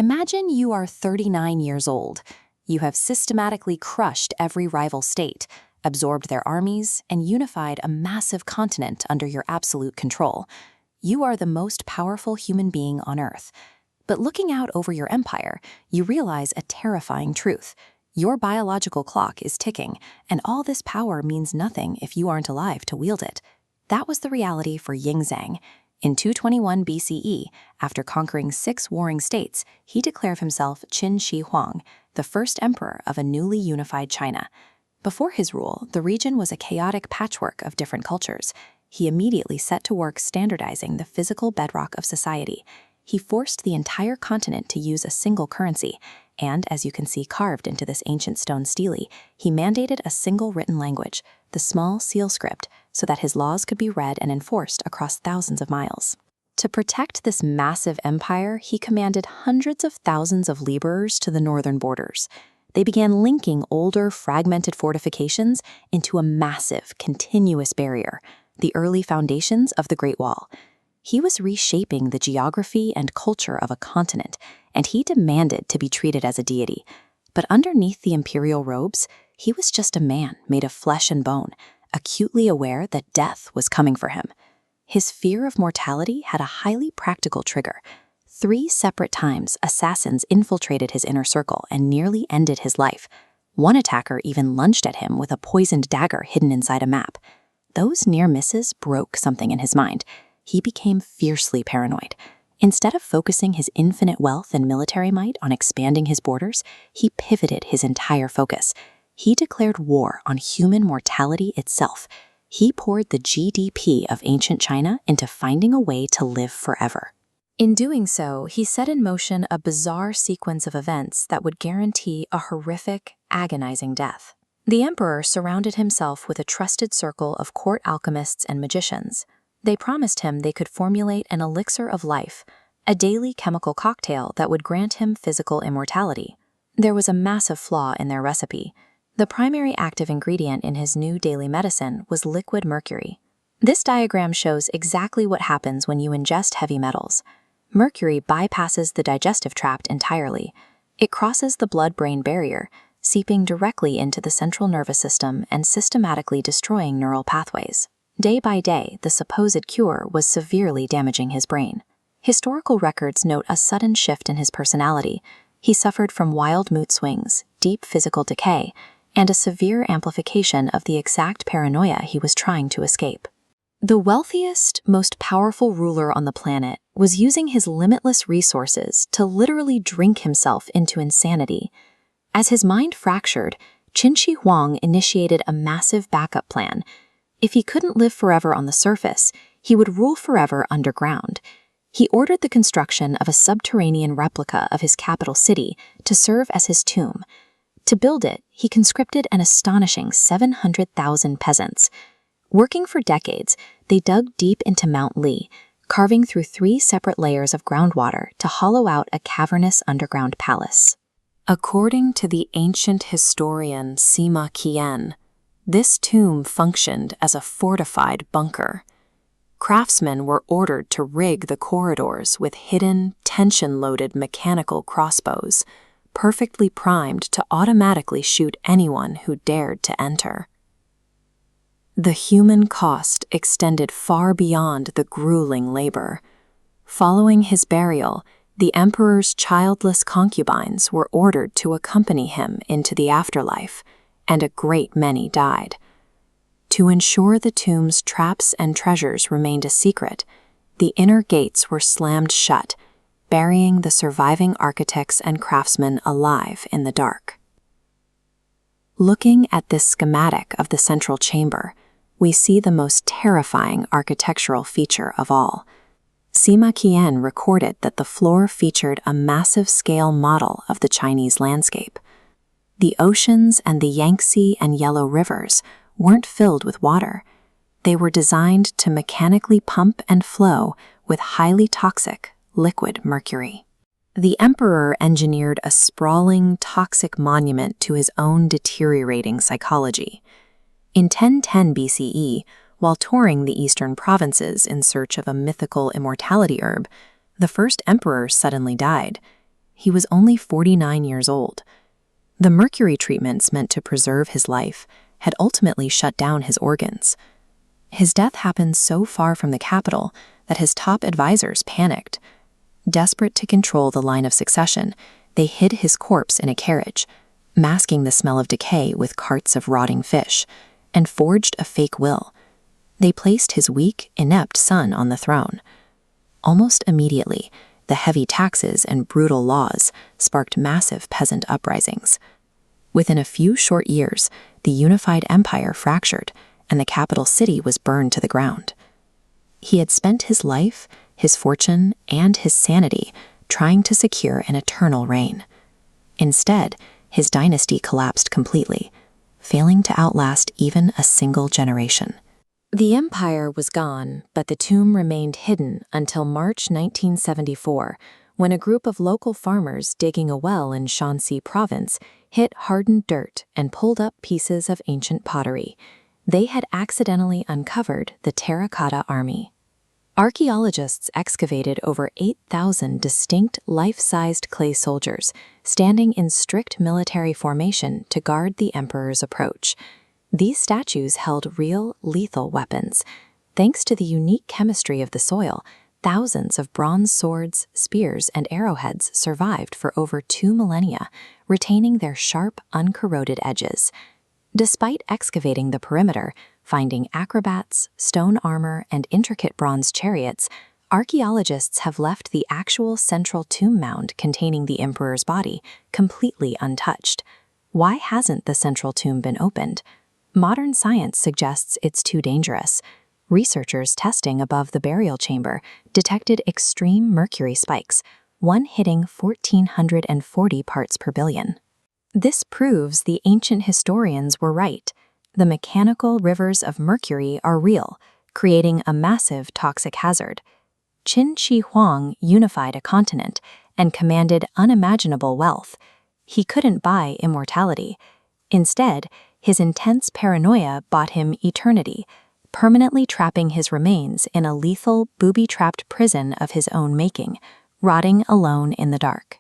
Imagine you are 39 years old. You have systematically crushed every rival state, absorbed their armies, and unified a massive continent under your absolute control. You are the most powerful human being on Earth. But looking out over your empire, you realize a terrifying truth. Your biological clock is ticking, and all this power means nothing if you aren't alive to wield it. That was the reality for Ying Zhang. In 221 BCE, after conquering 6 warring states, he declared himself Qin Shi Huang, the first emperor of a newly unified China. Before his rule, the region was a chaotic patchwork of different cultures. He immediately set to work standardizing the physical bedrock of society. He forced the entire continent to use a single currency, and, as you can see carved into this ancient stone stele, he mandated a single written language, the small seal script, so that his laws could be read and enforced across thousands of miles. To protect this massive empire, he commanded hundreds of thousands of laborers to the northern borders. They began linking older, fragmented fortifications into a massive, continuous barrier, the early foundations of the Great Wall. He was reshaping the geography and culture of a continent, and he demanded to be treated as a deity. But underneath the imperial robes, he was just a man made of flesh and bone, acutely aware that death was coming for him. His fear of mortality had a highly practical trigger. 3 separate times, assassins infiltrated his inner circle and nearly ended his life. One attacker even lunged at him with a poisoned dagger hidden inside a map. Those near misses broke something in his mind. He became fiercely paranoid. Instead of focusing his infinite wealth and military might on expanding his borders, he pivoted his entire focus. He declared war on human mortality itself. He poured the GDP of ancient China into finding a way to live forever. In doing so, he set in motion a bizarre sequence of events that would guarantee a horrific, agonizing death. The emperor surrounded himself with a trusted circle of court alchemists and magicians. They promised him they could formulate an elixir of life, a daily chemical cocktail that would grant him physical immortality. There was a massive flaw in their recipe. The primary active ingredient in his new daily medicine was liquid mercury. This diagram shows exactly what happens when you ingest heavy metals. Mercury bypasses the digestive tract entirely. It crosses the blood-brain barrier, seeping directly into the central nervous system and systematically destroying neural pathways. Day by day, the supposed cure was severely damaging his brain. Historical records note a sudden shift in his personality. He suffered from wild mood swings, deep physical decay, and a severe amplification of the exact paranoia he was trying to escape. The wealthiest, most powerful ruler on the planet was using his limitless resources to literally drink himself into insanity. As his mind fractured, Qin Shi Huang initiated a massive backup plan. If he couldn't live forever on the surface, he would rule forever underground. He ordered the construction of a subterranean replica of his capital city to serve as his tomb. To build it, he conscripted an astonishing 700,000 peasants. Working for decades, they dug deep into Mount Li, carving through 3 separate layers of groundwater to hollow out a cavernous underground palace. According to the ancient historian Sima Qian, this tomb functioned as a fortified bunker. Craftsmen were ordered to rig the corridors with hidden, tension-loaded mechanical crossbows, perfectly primed to automatically shoot anyone who dared to enter. The human cost extended far beyond the grueling labor. Following his burial, the emperor's childless concubines were ordered to accompany him into the afterlife, and a great many died. To ensure the tomb's traps and treasures remained a secret, the inner gates were slammed shut, burying the surviving architects and craftsmen alive in the dark. Looking at this schematic of the central chamber, we see the most terrifying architectural feature of all. Sima Qian recorded that the floor featured a massive scale model of the Chinese landscape. The oceans and the Yangtze and Yellow rivers weren't filled with water. They were designed to mechanically pump and flow with highly toxic liquid mercury. The emperor engineered a sprawling, toxic monument to his own deteriorating psychology. In 1010 BCE, while touring the eastern provinces in search of a mythical immortality herb, the first emperor suddenly died. he was only 49 years old. The mercury treatments meant to preserve his life had ultimately shut down his organs. His death happened so far from the capital that his top advisors panicked. Desperate to control the line of succession, they hid his corpse in a carriage, masking the smell of decay with carts of rotting fish, and forged a fake will. They placed his weak, inept son on the throne. Almost immediately, the heavy taxes and brutal laws sparked massive peasant uprisings. Within a few short years, the unified empire fractured, and the capital city was burned to the ground. He had spent his life, his fortune, and his sanity trying to secure an eternal reign. Instead, his dynasty collapsed completely, failing to outlast even a single generation. The empire was gone, but the tomb remained hidden until March 1974, when a group of local farmers digging a well in Shanxi province hit hardened dirt and pulled up pieces of ancient pottery. They had accidentally uncovered the terracotta army. Archaeologists excavated over 8,000 distinct life-sized clay soldiers, standing in strict military formation to guard the emperor's approach. These statues held real, lethal weapons. Thanks to the unique chemistry of the soil, thousands of bronze swords, spears, and arrowheads survived for over 2 millennia, retaining their sharp, uncorroded edges. Despite excavating the perimeter, finding acrobats, stone armor, and intricate bronze chariots, archaeologists have left the actual central tomb mound containing the emperor's body completely untouched. Why hasn't the central tomb been opened? Modern science suggests it's too dangerous. Researchers testing above the burial chamber detected extreme mercury spikes, one hitting 1,440 parts per billion. This proves the ancient historians were right. The mechanical rivers of mercury are real, creating a massive toxic hazard. Qin Shi Huang unified a continent and commanded unimaginable wealth. He couldn't buy immortality. Instead, his intense paranoia bought him eternity, permanently trapping his remains in a lethal, booby-trapped prison of his own making, rotting alone in the dark.